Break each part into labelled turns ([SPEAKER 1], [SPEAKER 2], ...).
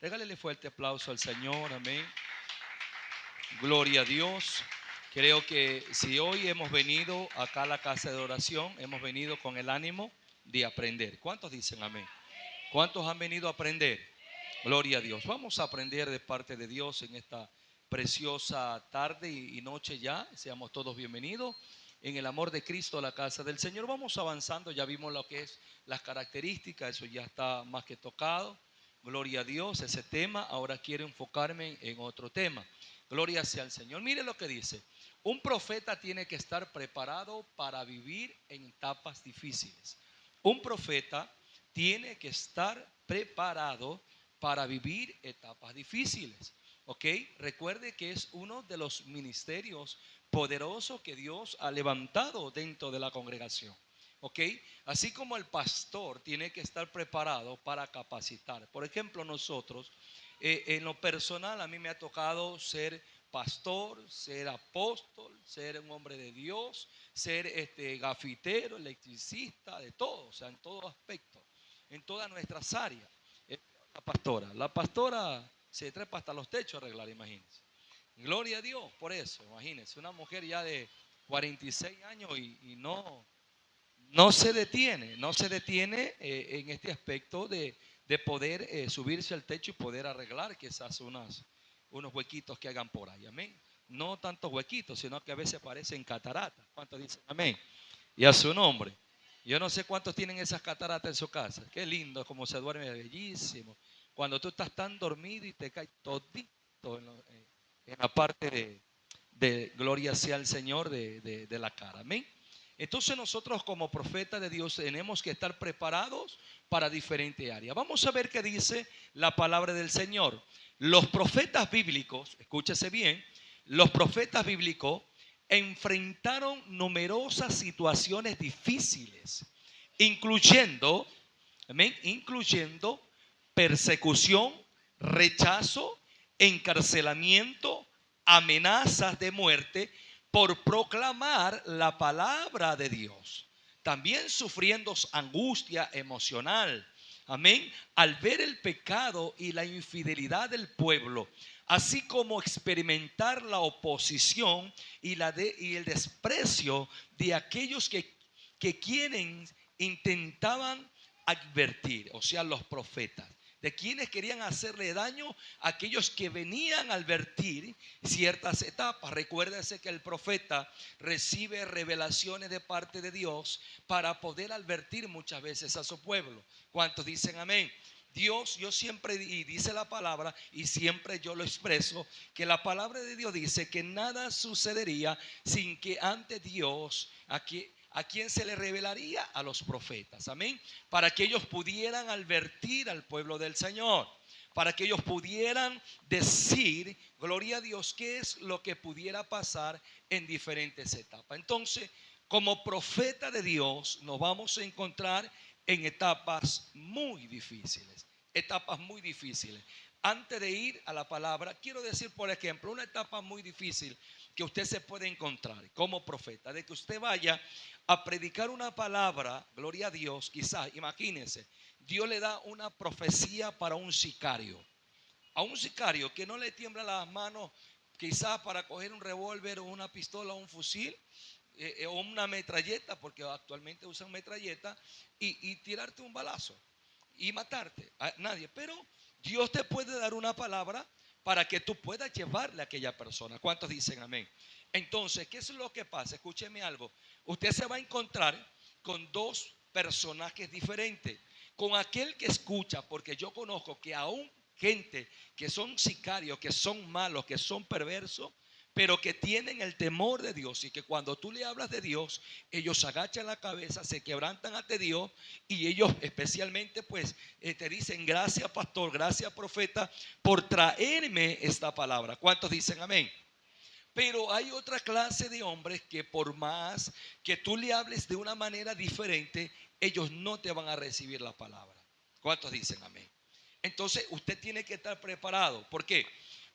[SPEAKER 1] Regálele fuerte aplauso al Señor, amén. Gloria a Dios. Creo que si hoy hemos venido acá a la casa de oración, hemos venido con el ánimo de aprender. ¿Cuántos dicen amén? ¿Cuántos han venido a aprender? Gloria a Dios. Vamos a aprender de parte de Dios en esta preciosa tarde y noche ya. Seamos todos bienvenidos en el amor de Cristo a la casa del Señor. Vamos avanzando, ya vimos lo que es las características, eso ya está más que tocado. Gloria a Dios, ese tema. Ahora quiero enfocarme en otro tema. Gloria sea al Señor. Mire lo que dice. Un profeta tiene que estar preparado para vivir en etapas difíciles. Un profeta tiene que estar preparado para vivir etapas difíciles. ¿Ok? Recuerde que es uno de los ministerios poderosos que Dios ha levantado dentro de la congregación. ¿Ok? Así como el pastor tiene que estar preparado para capacitar. Por ejemplo, nosotros, en lo personal, a mí me ha tocado ser pastor, ser apóstol, ser un hombre de Dios, ser gafitero, electricista, de todo, o sea, en todo aspecto, en todas nuestras áreas. La pastora se trepa hasta los techos a arreglar, imagínense. Gloria a Dios por eso, imagínense, una mujer ya de 46 años y no se detiene, en este aspecto de poder subirse al techo y poder arreglar quizás unos huequitos que hagan por ahí, amén. No tantos huequitos, sino que a veces parecen cataratas. ¿Cuántos dicen amén? Y a su nombre. Yo no sé cuántos tienen esas cataratas en su casa. Qué lindo, como se duerme, bellísimo. Cuando tú estás tan dormido y te cae todito en la parte de gloria sea el Señor de la cara. Amén. Entonces nosotros como profetas de Dios tenemos que estar preparados para diferentes áreas. Vamos a ver qué dice la palabra del Señor. Los profetas bíblicos, escúchese bien, los profetas bíblicos enfrentaron numerosas situaciones difíciles, incluyendo, amén, incluyendo persecución, rechazo, encarcelamiento, amenazas de muerte por proclamar la palabra de Dios. También sufriendo angustia emocional. Amén. Al ver el pecado y la infidelidad del pueblo, así como experimentar la oposición y el desprecio de aquellos que quieren, intentaban advertir, o sea, los profetas, de quienes querían hacerle daño a aquellos que venían a advertir ciertas etapas. Recuérdese que el profeta recibe revelaciones de parte de Dios para poder advertir muchas veces a su pueblo. ¿Cuántos dicen amén? Dios, yo siempre, y dice la palabra, y siempre yo lo expreso, que la palabra de Dios dice que nada sucedería sin que ante Dios, a quien se le revelaría a los profetas, amén, para que ellos pudieran advertir al pueblo del Señor, para que ellos pudieran decir, gloria a Dios, qué es lo que pudiera pasar en diferentes etapas. Entonces, como profeta de Dios, nos vamos a encontrar en etapas muy difíciles, etapas muy difíciles. Antes de ir a la palabra, quiero decir, por ejemplo, una etapa muy difícil que usted se puede encontrar como profeta, de que usted vaya a predicar una palabra, gloria a Dios, quizás, imagínense, Dios le da una profecía para un sicario, a un sicario que no le tiembla las manos quizás para coger un revólver o una pistola o un fusil, o una metralleta, porque actualmente usan metralleta, y tirarte un balazo y matarte a nadie. Pero Dios te puede dar una palabra para que tú puedas llevarle a aquella persona. ¿Cuántos dicen amén? Entonces, ¿qué es lo que pasa? Escúcheme algo. Usted se va a encontrar con dos personajes diferentes. Con aquel que escucha, porque yo conozco que aún gente que son sicarios, que son malos, que son perversos, pero que tienen el temor de Dios, y que cuando tú le hablas de Dios, ellos agachan la cabeza, se quebrantan ante Dios, y ellos especialmente pues te dicen: gracias pastor, gracias profeta por traerme esta palabra. ¿Cuántos dicen amén? Pero hay otra clase de hombres que por más que tú le hables de una manera diferente, ellos no te van a recibir la palabra. ¿Cuántos dicen amén? Entonces usted tiene que estar preparado. ¿Por qué?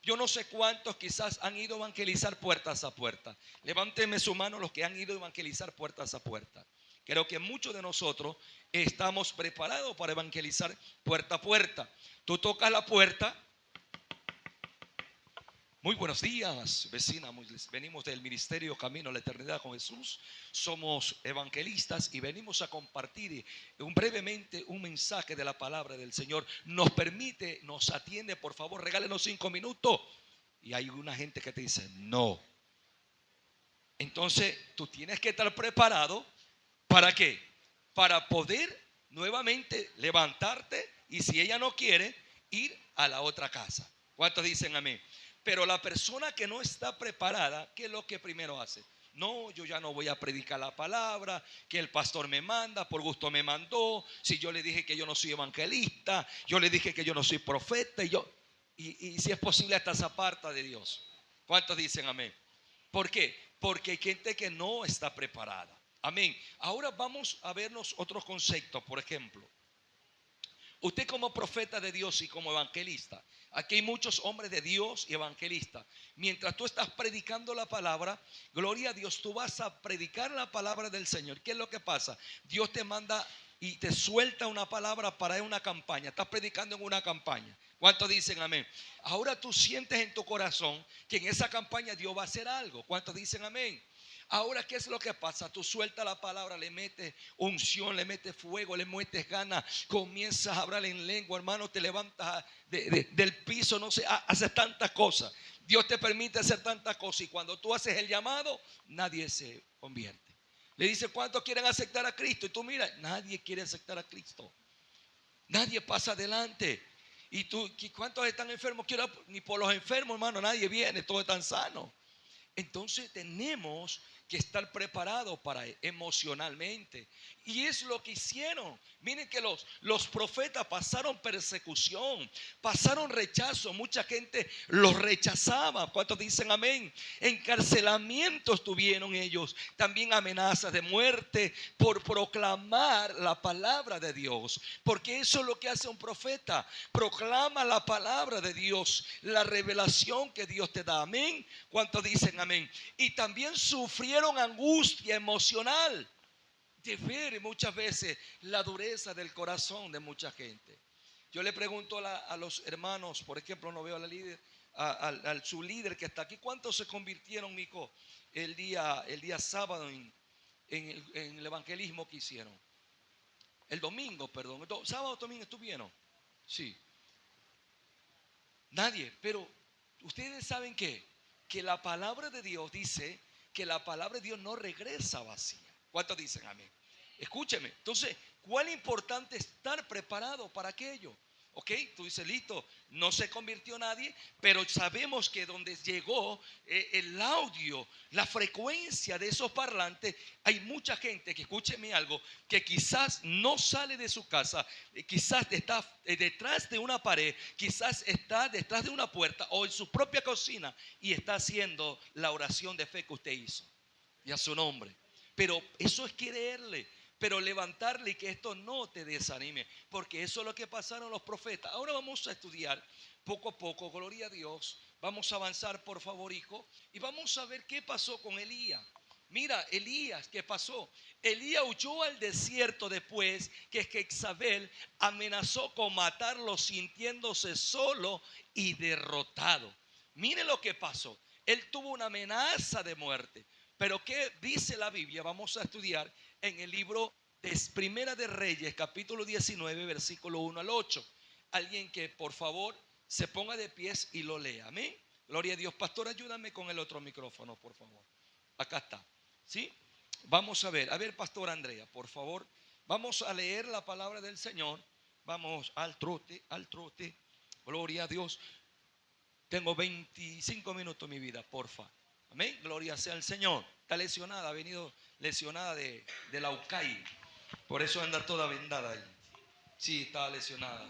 [SPEAKER 1] Yo no sé cuántos quizás han ido a evangelizar puertas a puerta. Levánteme su mano los que han ido a evangelizar puertas a puerta. Creo que muchos de nosotros estamos preparados para evangelizar puerta a puerta. Tú tocas la puerta. Muy buenos días, vecina. Venimos del Ministerio Camino a la Eternidad con Jesús. Somos evangelistas y venimos a compartir brevemente un mensaje de la palabra del Señor. Nos permite, nos atiende, por favor, regálenos 5 minutos. Y hay una gente que te dice no. Entonces tú tienes que estar preparado. ¿Para qué? Para poder nuevamente levantarte y, si ella no quiere, ir a la otra casa. ¿Cuántos dicen amén? Pero la persona que no está preparada, ¿qué es lo que primero hace? No, yo ya no voy a predicar la palabra, que el pastor me manda, por gusto me mandó. Si yo le dije que yo no soy evangelista, yo le dije que yo no soy profeta, y si es posible hasta se aparta de Dios. ¿Cuántos dicen amén? ¿Por qué? Porque hay gente que no está preparada. Amén. Ahora vamos a vernos otros conceptos. Por ejemplo, usted como profeta de Dios y como evangelista, aquí hay muchos hombres de Dios y evangelistas. Mientras tú estás predicando la palabra, gloria a Dios, tú vas a predicar la palabra del Señor. ¿Qué es lo que pasa? Dios te manda y te suelta una palabra para una campaña. Estás predicando en una campaña. ¿Cuántos dicen amén? Ahora tú sientes en tu corazón que en esa campaña Dios va a hacer algo. ¿Cuántos dicen amén? Ahora, ¿qué es lo que pasa? Tú sueltas la palabra, le metes unción, le metes fuego, le metes ganas, comienzas a hablar en lengua, hermano, te levantas del piso, no sé, haces tantas cosas. Dios te permite hacer tantas cosas, y cuando tú haces el llamado, nadie se convierte. Le dice, ¿cuántos quieren aceptar a Cristo? Y tú mira, nadie quiere aceptar a Cristo. Nadie pasa adelante. Y tú, ¿cuántos están enfermos? Ni por los enfermos, hermano, nadie viene, todos están sanos. Entonces tenemos que estar preparados para emocionalmente. Y es lo que hicieron. Miren que los profetas pasaron persecución, pasaron rechazo. Mucha gente los rechazaba. ¿Cuántos dicen amén? Encarcelamientos tuvieron ellos. También amenazas de muerte por proclamar la palabra de Dios. Porque eso es lo que hace un profeta. Proclama la palabra de Dios, la revelación que Dios te da. Amén. ¿Cuántos dicen amén? Y también sufrieron angustia emocional de ver muchas veces la dureza del corazón de mucha gente. Yo le pregunto a los hermanos, por ejemplo, no veo a la líder, a su líder que está aquí, ¿cuántos se convirtieron, Mico, el día sábado en el evangelismo que hicieron? El domingo, perdón, sábado, domingo estuvieron. Sí. Nadie, pero ustedes saben que la palabra de Dios dice que la palabra de Dios no regresa vacía. ¿Cuántos dicen amén? Escúcheme. Entonces, ¿cuál es importante estar preparado para aquello? Ok, tú dices, listo, no se convirtió nadie, pero sabemos que donde llegó el audio, la frecuencia de esos parlantes, hay mucha gente que, escúcheme algo, que quizás no sale de su casa, quizás está detrás de una pared, quizás está detrás de una puerta o en su propia cocina y está haciendo la oración de fe que usted hizo y a su nombre. Pero eso es creerle. Pero levantarle y que esto no te desanime, porque eso es lo que pasaron los profetas. Ahora vamos a estudiar poco a poco, gloria a Dios. Vamos a avanzar, por favor, hijo, y vamos a ver qué pasó con Elías. Mira, Elías, ¿qué pasó? Elías huyó al desierto después que Jezabel amenazó con matarlo, sintiéndose solo y derrotado. Mire lo que pasó. Él tuvo una amenaza de muerte. Pero ¿qué dice la Biblia? Vamos a estudiar en el libro de Primera de Reyes, capítulo 19, versículo 1 al 8. Alguien que por favor se ponga de pies y lo lea. Amén. Gloria a Dios. Pastor, ayúdame con el otro micrófono, por favor. Acá está. ¿Sí? Vamos a ver, Pastor Andrea, por favor. Vamos a leer la palabra del Señor. Vamos al trote, al trote. Gloria a Dios. Tengo 25 minutos, mi vida, porfa. Amén, gloria sea al Señor. Está lesionada, ha venido lesionada de la UCAI. Por eso anda toda vendada ahí. Sí, está lesionada.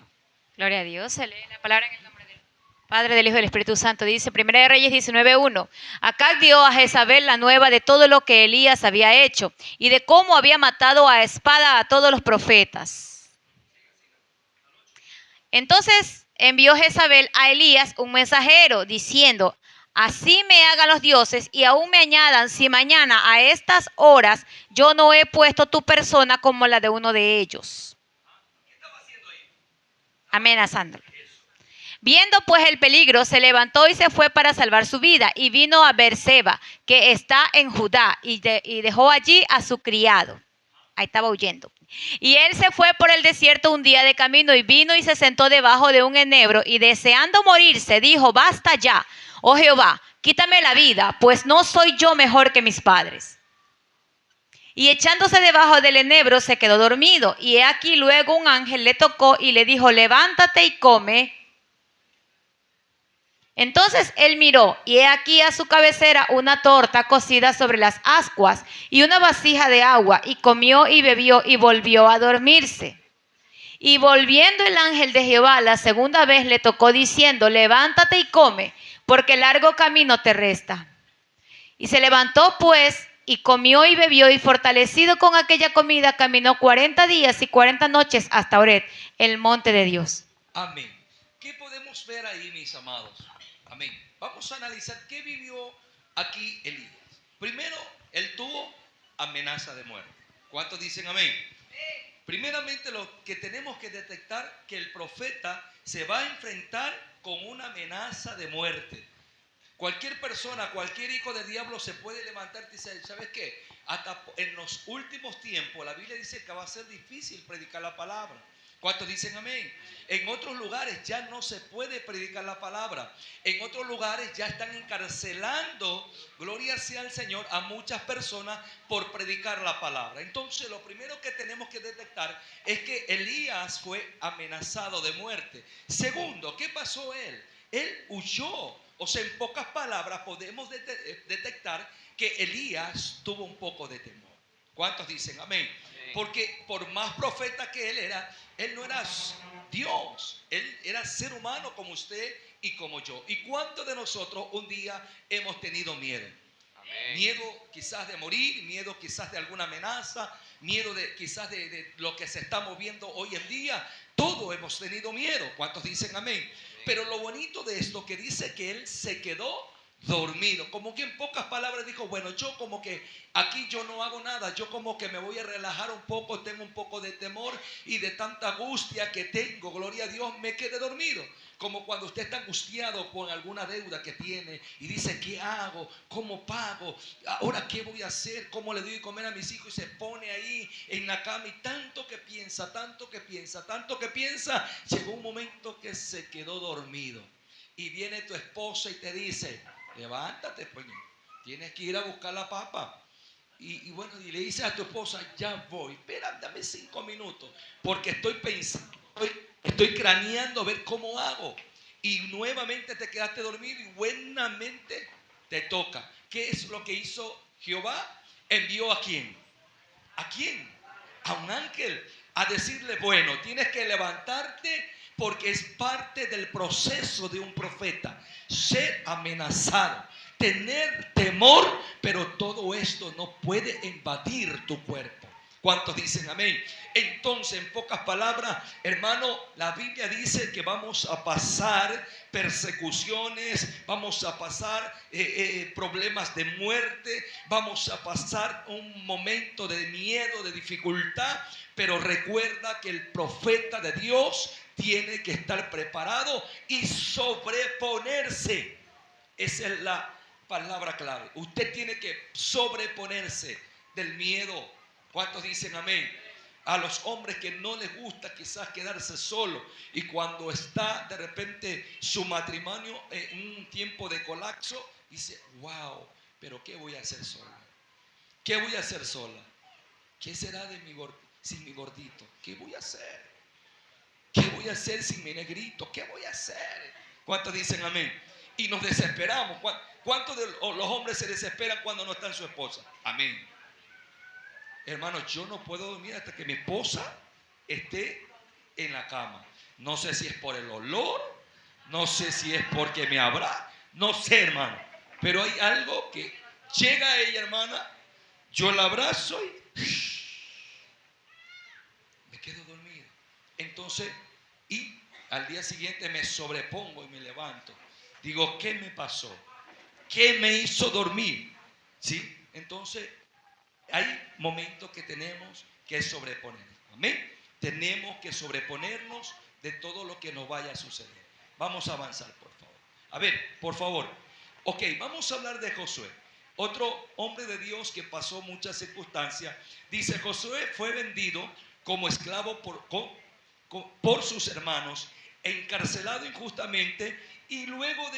[SPEAKER 2] Gloria a Dios. Se lee la palabra en el nombre del Padre, del Hijo y del Espíritu Santo. Dice Primera de Reyes 19:1. Acab dio a Jezabel la nueva de todo lo que Elías había hecho y de cómo había matado a espada a todos los profetas. Entonces envió Jezabel a Elías un mensajero diciendo: Así me hagan los dioses y aún me añadan si mañana a estas horas yo no he puesto tu persona como la de uno de ellos. Amenazándolo. Viendo pues el peligro, se levantó y se fue para salvar su vida, y vino a Beerseba, que está en Judá, y dejó allí a su criado. Ahí estaba huyendo. Y él se fue por el desierto un día de camino, y vino y se sentó debajo de un enebro, y deseando morirse, dijo: basta ya, oh Jehová, quítame la vida, pues no soy yo mejor que mis padres. Y echándose debajo del enebro se quedó dormido, y he aquí luego un ángel le tocó y le dijo: levántate y come. Entonces él miró, y he aquí a su cabecera una torta cocida sobre las ascuas y una vasija de agua, y comió y bebió y volvió a dormirse. Y volviendo el ángel de Jehová la segunda vez le tocó diciendo: levántate y come, porque largo camino te resta. Y se levantó pues y comió y bebió, y fortalecido con aquella comida caminó 40 días y 40 noches hasta Horeb, el monte de Dios.
[SPEAKER 1] Amén. ¿Qué podemos ver ahí, mis amados? Amén. Vamos a analizar qué vivió aquí Elías. Primero, él tuvo amenaza de muerte. ¿Cuántos dicen amén? Primeramente, lo que tenemos que detectar que el profeta se va a enfrentar con una amenaza de muerte. Cualquier persona, cualquier hijo del diablo se puede levantar y decir: ¿sabes qué? Hasta en los últimos tiempos la Biblia dice que va a ser difícil predicar la palabra. ¿Cuántos dicen amén? En otros lugares ya no se puede predicar la palabra. En otros lugares ya están encarcelando, gloria sea al Señor, a muchas personas por predicar la palabra. Entonces, lo primero que tenemos que detectar es que Elías fue amenazado de muerte. Segundo, ¿qué pasó él? Él huyó. O sea, en pocas palabras podemos detectar que Elías tuvo un poco de temor. ¿Cuántos dicen amén? Porque por más profeta que él era, él no era Dios. Él era ser humano como usted y como yo. ¿Y cuántos de nosotros un día hemos tenido miedo? Miedo quizás de morir, miedo quizás de alguna amenaza, miedo quizás de lo que se está moviendo hoy en día. Todos hemos tenido miedo. ¿Cuántos dicen amén? Pero lo bonito de esto que dice que él se quedó dormido, como que en pocas palabras dijo: bueno, yo como que aquí yo no hago nada, yo como que me voy a relajar un poco, tengo un poco de temor y de tanta angustia que tengo, gloria a Dios, me quedé dormido. Como cuando usted está angustiado por alguna deuda que tiene y dice: ¿qué hago? ¿Cómo pago? ¿Ahora qué voy a hacer? ¿Cómo le doy de comer a mis hijos? Y se pone ahí en la cama y tanto que piensa, tanto que piensa, tanto que piensa, llegó un momento que se quedó dormido. Y viene tu esposa y te dice: levántate, pues, tienes que ir a buscar la papa. Y bueno, y le dices a tu esposa: ya voy, espera, dame 5 minutos, porque estoy pensando, estoy craneando a ver cómo hago. Y nuevamente te quedaste dormido y buenamente te toca. ¿Qué es lo que hizo Jehová? Envió ¿a quién? ¿A quién? A un ángel a decirle: bueno, tienes que levantarte porque es parte del proceso de un profeta. Ser amenazado, tener temor, pero todo esto no puede invadir tu cuerpo. ¿Cuántos dicen amén? Entonces, en pocas palabras, hermano, la Biblia dice que vamos a pasar persecuciones, vamos a pasar problemas de muerte, vamos a pasar un momento de miedo, de dificultad, pero recuerda que el profeta de Dios tiene que estar preparado y sobreponerse. Esa es la palabra clave. Usted tiene que sobreponerse del miedo. ¿Cuántos dicen amén? A los hombres que no les gusta quizás quedarse solo y cuando está de repente su matrimonio en un tiempo de colapso, dice: wow, pero ¿qué voy a hacer sola? ¿Qué voy a hacer sola? ¿Qué será de sin mi gordito? ¿Qué voy a hacer? ¿Qué voy a hacer sin mi negrito? ¿Qué voy a hacer? ¿Cuántos dicen amén? Y nos desesperamos. ¿Cuántos de los hombres se desesperan cuando no está su esposa? Amén. Hermano, yo no puedo dormir hasta que mi esposa esté en la cama. No sé si es por el olor, no sé si es porque me habrá, no sé, hermano. Pero hay algo que llega a ella, hermana, yo la abrazo y me quedo dormido. Entonces, y al día siguiente me sobrepongo y me levanto. Digo: ¿qué me pasó? ¿Qué me hizo dormir? ¿Sí? Entonces, hay momentos que tenemos que sobreponer. Amén. Tenemos que sobreponernos de todo lo que nos vaya a suceder. Vamos a avanzar, por favor. A ver, por favor. Ok, vamos a hablar de Josué. Otro hombre de Dios que pasó muchas circunstancias. Dice, Josué fue vendido como esclavo por sus hermanos, encarcelado injustamente y luego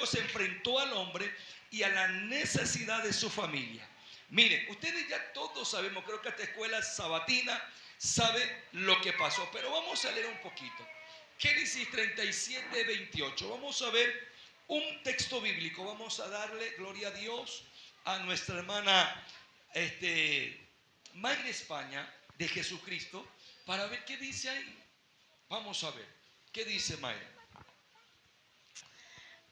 [SPEAKER 1] se enfrentó al hombre y a la necesidad de su familia. Miren, ustedes ya todos sabemos, creo que esta escuela sabatina sabe lo que pasó, pero vamos a leer un poquito. Génesis 37, 28. Vamos a ver un texto bíblico. Vamos a darle gloria a Dios a nuestra hermana Mayra España de Jesucristo para ver qué dice ahí. Vamos a ver. ¿Qué dice Mayra?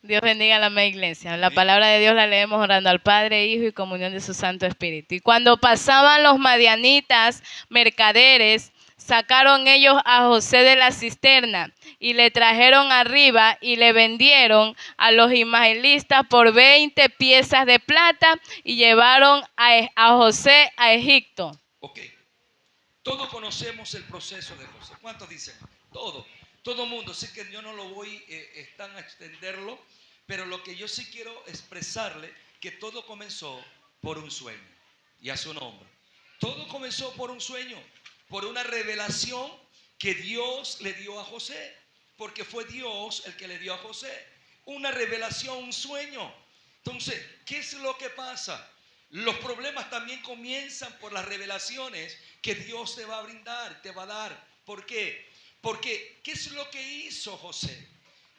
[SPEAKER 3] Dios bendiga a la amada iglesia. La
[SPEAKER 1] Amén.
[SPEAKER 3] palabra de Dios la leemos orando al Padre, Hijo y comunión de su Santo Espíritu. Y cuando pasaban los madianitas, mercaderes, sacaron ellos a José de la cisterna y le trajeron arriba y le vendieron a los ismaelistas por 20 piezas de plata y llevaron a José a Egipto.
[SPEAKER 1] Ok. Todos conocemos el proceso de José. ¿Cuántos dicen? Todo mundo. Sé que yo no lo voy a extenderlo, pero lo que yo sí quiero expresarle, que todo comenzó por un sueño. Y a su nombre. Todo comenzó por un sueño, por una revelación que Dios le dio a José. Porque fue Dios el que le dio a José. Una revelación, un sueño. Entonces, ¿qué es lo que pasa? Los problemas también comienzan por las revelaciones que Dios te va a brindar, te va a dar. ¿Por qué? Porque, ¿qué es lo que hizo José?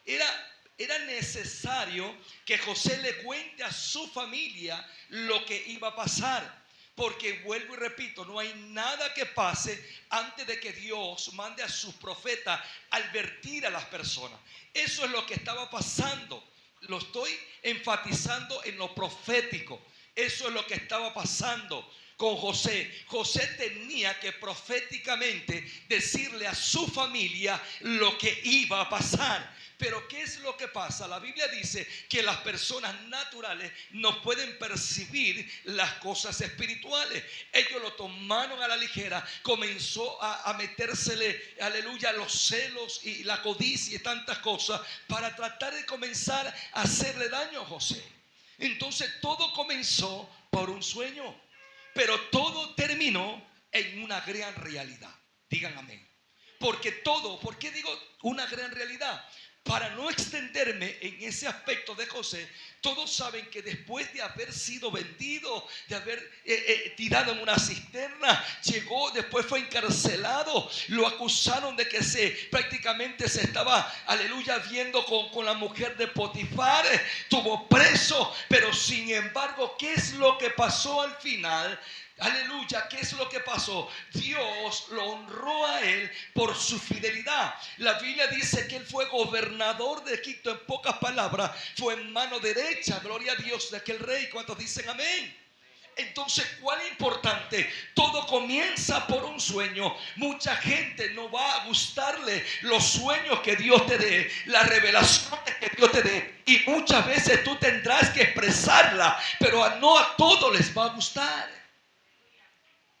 [SPEAKER 1] Era necesario que José le cuente a su familia lo que iba a pasar. Porque vuelvo y repito, no hay nada que pase antes de que Dios mande a sus profetas a advertir a las personas. Eso es lo que estaba pasando. Lo estoy enfatizando en lo profético. Eso es lo que estaba pasando con José. José tenía que proféticamente decirle a su familia lo que iba a pasar. Pero ¿qué es lo que pasa? La Biblia dice que las personas naturales no pueden percibir las cosas espirituales. Ellos lo tomaron a la ligera. Comenzó a metérsele, aleluya, los celos y la codicia y tantas cosas para tratar de comenzar a hacerle daño a José. Entonces todo comenzó por un sueño, pero todo terminó en una gran realidad. Digan amén. ¿Por qué digo una gran realidad? Para no extenderme en ese aspecto de José, todos saben que después de haber sido vendido, de haber tirado en una cisterna, después fue encarcelado, lo acusaron de que prácticamente se estaba, aleluya, viendo con la mujer de Potifar, estuvo preso, pero sin embargo, ¿qué es lo que pasó al final? Aleluya, ¿qué es lo que pasó? Dios lo honró a él por su fidelidad. La Biblia dice que él fue gobernador de Egipto. En pocas palabras, fue en mano derecha, gloria a Dios, de aquel rey. ¿Cuántos dicen amén? Entonces, ¿cuál es importante? Todo comienza por un sueño. Mucha gente no va a gustarle los sueños que Dios te dé, las revelaciones que Dios te dé. Y muchas veces tú tendrás que expresarla, pero no a todos les va a gustar.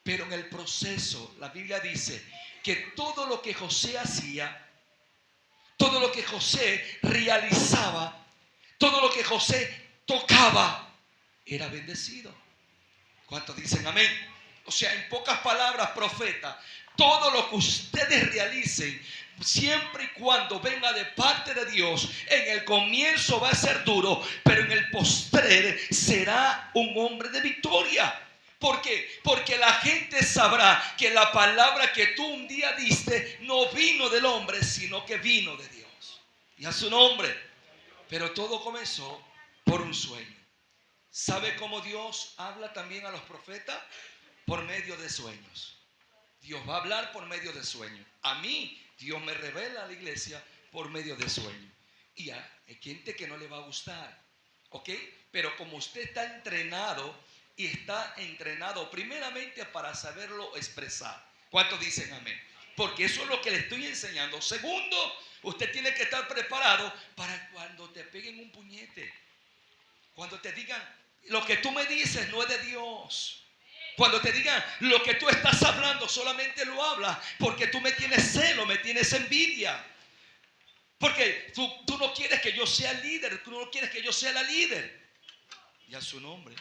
[SPEAKER 1] Pero en el proceso, la Biblia dice que todo lo que José hacía, todo lo que José realizaba, todo lo que José tocaba, era bendecido. ¿Cuántos dicen amén? O sea, en pocas palabras, profeta, todo lo que ustedes realicen, siempre y cuando venga de parte de Dios, en el comienzo va a ser duro, pero en el postrer será un hombre de victoria. ¿Por qué? Porque la gente sabrá que la palabra que tú un día diste no vino del hombre, sino que vino de Dios. Y a su nombre. Pero todo comenzó por un sueño. ¿Sabe cómo Dios habla también a los profetas? Por medio de sueños. Dios va a hablar por medio de sueños. A mí, Dios me revela a la iglesia por medio de sueños. Y hay gente que no le va a gustar. ¿Ok? Pero como usted está entrenado y está entrenado primeramente para saberlo expresar. ¿Cuántos dicen amén? Porque eso es lo que le estoy enseñando. Segundo, usted tiene que estar preparado para cuando te peguen un puñete. Cuando te digan, lo que tú me dices no es de Dios. Cuando te digan, lo que tú estás hablando solamente lo hablas porque tú me tienes celo, me tienes envidia. Porque tú no quieres que yo sea el líder, tú no quieres que yo sea la líder. Y a su nombre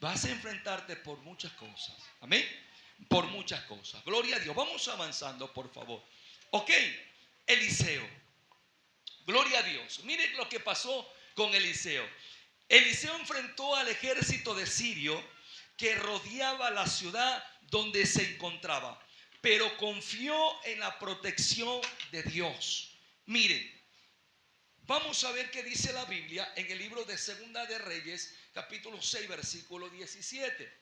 [SPEAKER 1] vas a enfrentarte por muchas cosas. Amén. Por muchas cosas. Gloria a Dios. Vamos avanzando, por favor. Ok, Eliseo. Gloria a Dios. Miren lo que pasó con Eliseo. Eliseo enfrentó al ejército de Sirio que rodeaba la ciudad donde se encontraba, pero confió en la protección de Dios. Miren, vamos a ver qué dice la Biblia en el libro de Segunda de Reyes, capítulo 6, versículo 17.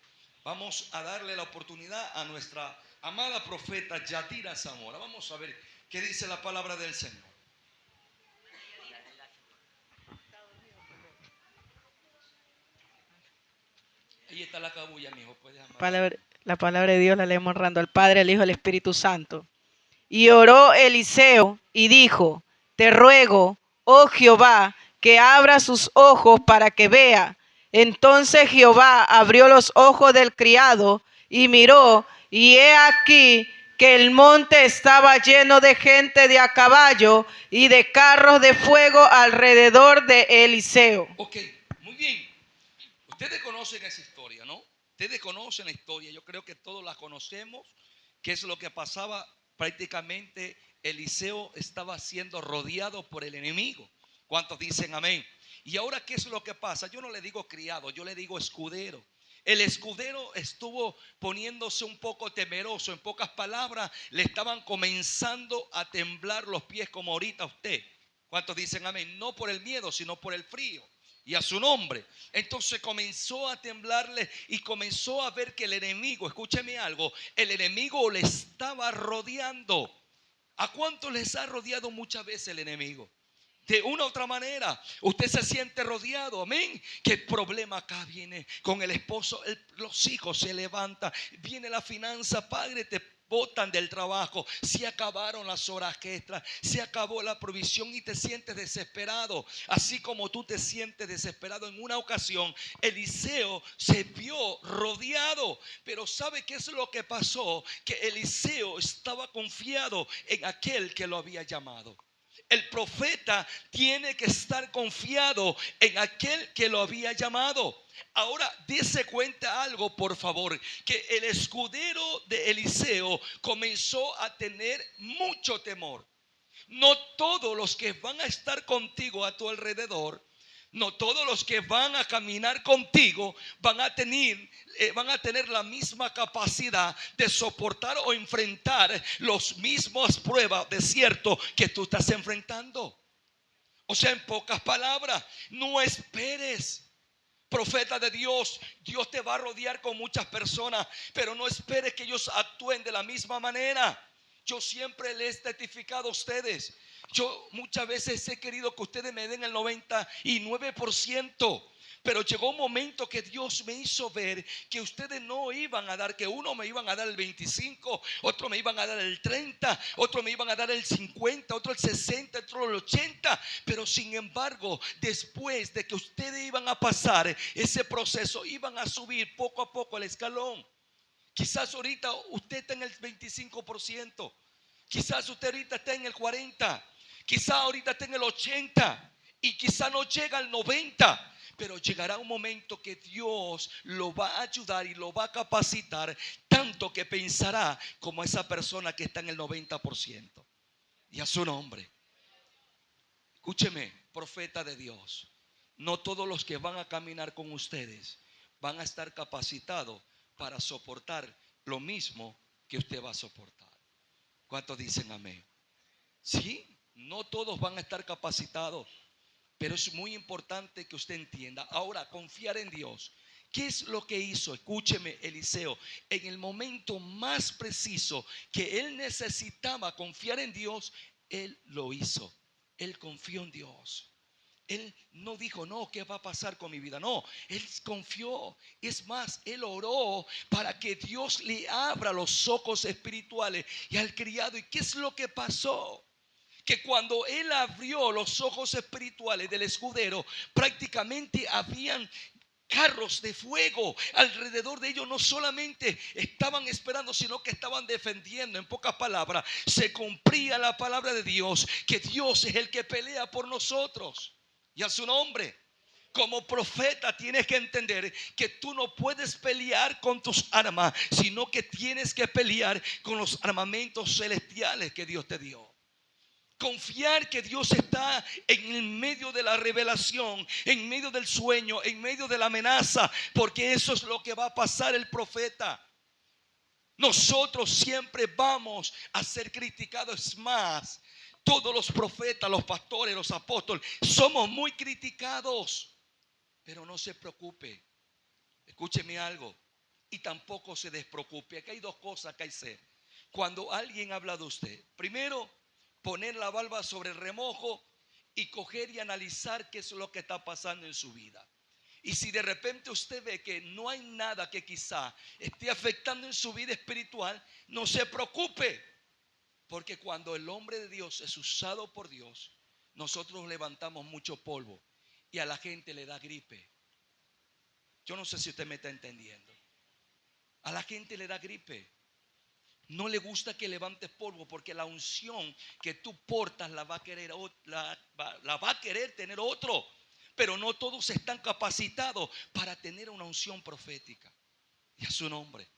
[SPEAKER 1] Vamos a darle la oportunidad a nuestra amada profeta Yadira Zamora. Vamos a ver qué dice la palabra del Señor. Ahí está la cabulla, mi hijo.
[SPEAKER 4] La palabra de Dios la leemos honrando al Padre, al Hijo y al Espíritu Santo. Y oró Eliseo y dijo: te ruego, oh Jehová, que abra sus ojos para que vea. Entonces Jehová abrió los ojos del criado y miró, y he aquí que el monte estaba lleno de gente de a caballo y de carros de fuego alrededor de Eliseo.
[SPEAKER 1] Ok, muy bien. Ustedes conocen esa historia, ¿no? Ustedes conocen la historia. Yo creo que todos la conocemos. ¿Qué es lo que pasaba? Prácticamente Eliseo estaba siendo rodeado por el enemigo. ¿Cuántos dicen amén? Y ahora, ¿qué es lo que pasa? Yo no le digo criado, yo le digo escudero. El escudero estuvo poniéndose un poco temeroso. En pocas palabras, le estaban comenzando a temblar los pies como ahorita usted. ¿Cuántos dicen amén? No por el miedo, sino por el frío. Y a su nombre. Entonces comenzó a temblarle y comenzó a ver que el enemigo, escúcheme algo, el enemigo le estaba rodeando. ¿A cuántos les ha rodeado muchas veces el enemigo? De una u otra manera, usted se siente rodeado, amén. Que el problema acá viene con el esposo, los hijos se levantan, viene la finanza, padre, te botan del trabajo, se acabaron las horas extras, se acabó la provisión y te sientes desesperado. Así como tú te sientes desesperado en una ocasión, Eliseo se vio rodeado. Pero ¿sabe qué es lo que pasó? Que Eliseo estaba confiado en aquel que lo había llamado. El profeta tiene que estar confiado en aquel que lo había llamado. Ahora, dése cuenta algo, por favor, que el escudero de Eliseo comenzó a tener mucho temor. No todos los que van a estar contigo a tu alrededor, no todos los que van a caminar contigo van a tener la misma capacidad de soportar o enfrentar las mismas pruebas, desiertos que tú estás enfrentando. O sea, en pocas palabras, no esperes. Profeta de Dios, Dios te va a rodear con muchas personas, pero no esperes que ellos actúen de la misma manera. Yo siempre les he testificado a ustedes. Yo muchas veces he querido que ustedes me den el 99%. Pero llegó un momento que Dios me hizo ver que ustedes no iban a dar, que uno me iban a dar el 25, otro me iban a dar el 30, otro me iban a dar el 50, otro el 60, otro el 80. Pero sin embargo, después de que ustedes iban a pasar ese proceso, iban a subir poco a poco el escalón. Quizás ahorita usted está en el 25%, quizás usted ahorita está en el 40%, quizás ahorita está en el 80% y quizás no llega al 90%. Pero llegará un momento que Dios lo va a ayudar y lo va a capacitar tanto que pensará como esa persona que está en el 90%. Y a su nombre. Escúcheme, profeta de Dios. No todos los que van a caminar con ustedes van a estar capacitados para soportar lo mismo que usted va a soportar. ¿Cuántos dicen amén? Sí, no todos van a estar capacitados. Pero es muy importante que usted entienda. Ahora, confiar en Dios. ¿Qué es lo que hizo? Escúcheme, Eliseo. En el momento más preciso que él necesitaba confiar en Dios, él lo hizo. Él confió en Dios. Él no dijo, no, ¿qué va a pasar con mi vida? No, él confió. Es más, él oró para que Dios le abra los ojos espirituales y al criado. ¿Y qué es lo que pasó? que cuando él abrió los ojos espirituales del escudero, prácticamente habían carros de fuego alrededor de ellos. No solamente estaban esperando, sino que estaban defendiendo. En pocas palabras, se cumplía la palabra de Dios, que Dios es el que pelea por nosotros. Y a su nombre. Como profeta tienes que entender que tú no puedes pelear con tus armas, sino que tienes que pelear con los armamentos celestiales que Dios te dio. Confiar que Dios está en el medio de la revelación, en medio del sueño, en medio de la amenaza, porque eso es lo que va a pasar el profeta. Nosotros siempre vamos a ser criticados. Es más, todos los profetas, los pastores, los apóstoles, somos muy criticados. Pero no se preocupe, escúcheme algo, y tampoco se despreocupe. Aquí hay dos cosas que hay que hacer. Cuando alguien habla de usted, primero, poner la barba sobre el remojo y coger y analizar qué es lo que está pasando en su vida. Y si de repente usted ve que no hay nada que quizá esté afectando en su vida espiritual, no se preocupe. Porque cuando el hombre de Dios es usado por Dios, nosotros levantamos mucho polvo y a la gente le da gripe. Yo no sé si usted me está entendiendo. A la gente le da gripe. No le gusta que levantes polvo, porque la unción que tú portas la va a querer, la va a querer tener otro. Pero no todos están capacitados para tener una unción profética. Y a su nombre.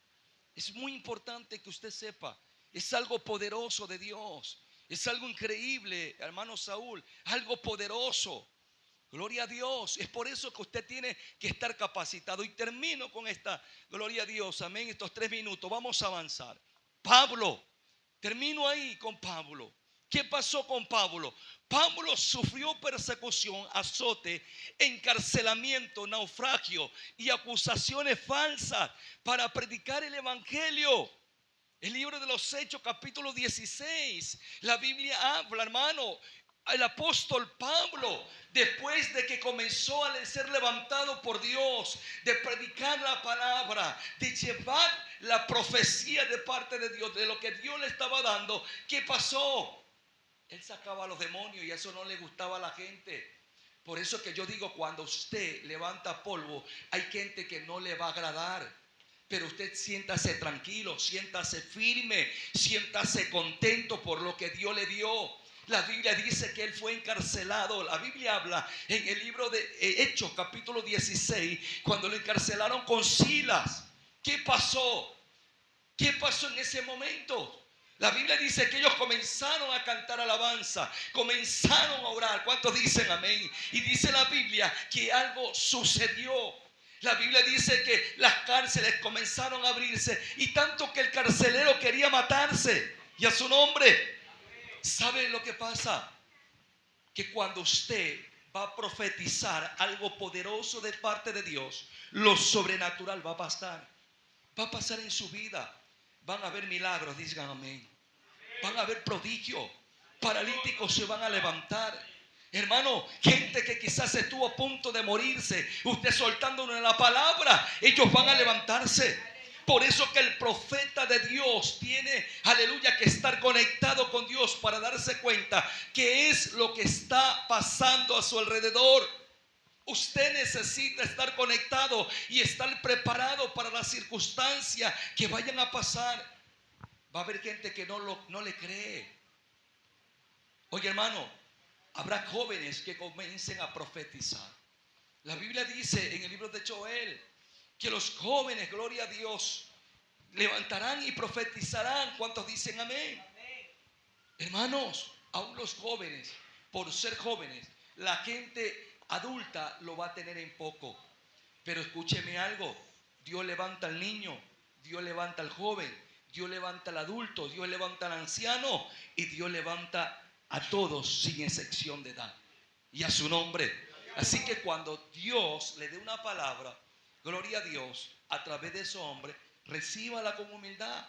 [SPEAKER 1] Es muy importante que usted sepa. Es algo poderoso de Dios. Es algo increíble, hermano Saúl. Algo poderoso. Gloria a Dios. Es por eso que usted tiene que estar capacitado. Y termino con esta, gloria a Dios, amén, estos 3 minutos. Vamos a avanzar. Pablo, termino ahí con Pablo. ¿Qué pasó con Pablo? Pablo sufrió persecución, azote, encarcelamiento, naufragio y acusaciones falsas para predicar el evangelio. El libro de los Hechos, capítulo 16, la Biblia habla, hermano. El apóstol Pablo, después de que comenzó a ser levantado por Dios, de predicar la palabra, de llevar la profecía de parte de Dios, de lo que Dios le estaba dando, ¿qué pasó? Él sacaba a los demonios y eso no le gustaba a la gente. Por eso que yo digo, cuando usted levanta polvo, hay gente que no le va a agradar. Pero usted siéntase tranquilo, siéntase firme, siéntase contento por lo que Dios le dio. La Biblia dice que él fue encarcelado. La Biblia habla en el libro de Hechos, capítulo 16, cuando lo encarcelaron con Silas. ¿Qué pasó? ¿Qué pasó en ese momento? La Biblia dice que ellos comenzaron a cantar alabanza, comenzaron a orar. ¿Cuántos dicen amén? Y dice la Biblia que algo sucedió. La Biblia dice que las cárceles comenzaron a abrirse y tanto que el carcelero quería matarse. Y a su nombre. ¿Sabe lo que pasa? Que cuando usted va a profetizar algo poderoso de parte de Dios, lo sobrenatural va a pasar. Va a pasar en su vida. Van a haber milagros, digan amén. Van a haber prodigios. Paralíticos se van a levantar. Hermano, gente que quizás estuvo a punto de morirse, usted soltándole la palabra, ellos van a levantarse. Por eso que el profeta de Dios tiene, aleluya, que estar conectado con Dios para darse cuenta qué es lo que está pasando a su alrededor. Usted necesita estar conectado y estar preparado para las circunstancias que vayan a pasar. Va a haber gente que no le cree. Oye, hermano, habrá jóvenes que comiencen a profetizar. La Biblia dice en el libro de Joel que los jóvenes, gloria a Dios, levantarán y profetizarán. ¿Cuántos dicen amén? Hermanos, aún los jóvenes, por ser jóvenes, la gente adulta lo va a tener en poco. Pero escúcheme algo, Dios levanta al niño, Dios levanta al joven, Dios levanta al adulto, Dios levanta al anciano y Dios levanta a todos sin excepción de edad. Y a su nombre. Así que cuando Dios le dé una palabra, gloria a Dios, a través de ese hombre, recíbala con humildad.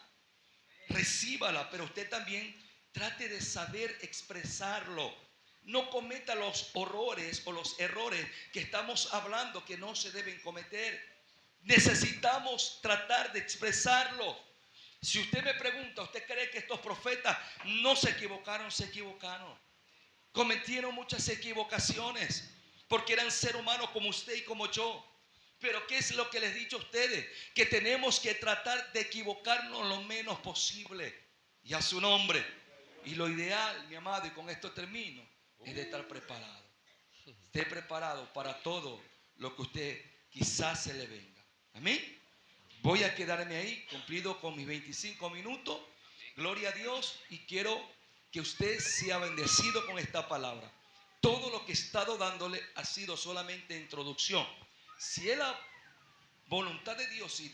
[SPEAKER 1] Recíbala, pero usted también trate de saber expresarlo. No cometa los horrores o los errores que estamos hablando que no se deben cometer. Necesitamos tratar de expresarlo. Si usted me pregunta, ¿usted cree que estos profetas no se equivocaron? Se equivocaron. Cometieron muchas equivocaciones porque eran seres humanos como usted y como yo. Pero ¿qué es lo que les he dicho a ustedes? Que tenemos que tratar de equivocarnos lo menos posible. Y a su nombre. Y lo ideal, mi amado, y con esto termino, es de estar preparado. Esté preparado para todo lo que usted quizás se le venga. Amén. Voy a quedarme ahí, cumplido con mis 25 minutos. Gloria a Dios. Y quiero que usted sea bendecido con esta palabra. Todo lo que he estado dándole ha sido solamente introducción. Si es la voluntad de Dios y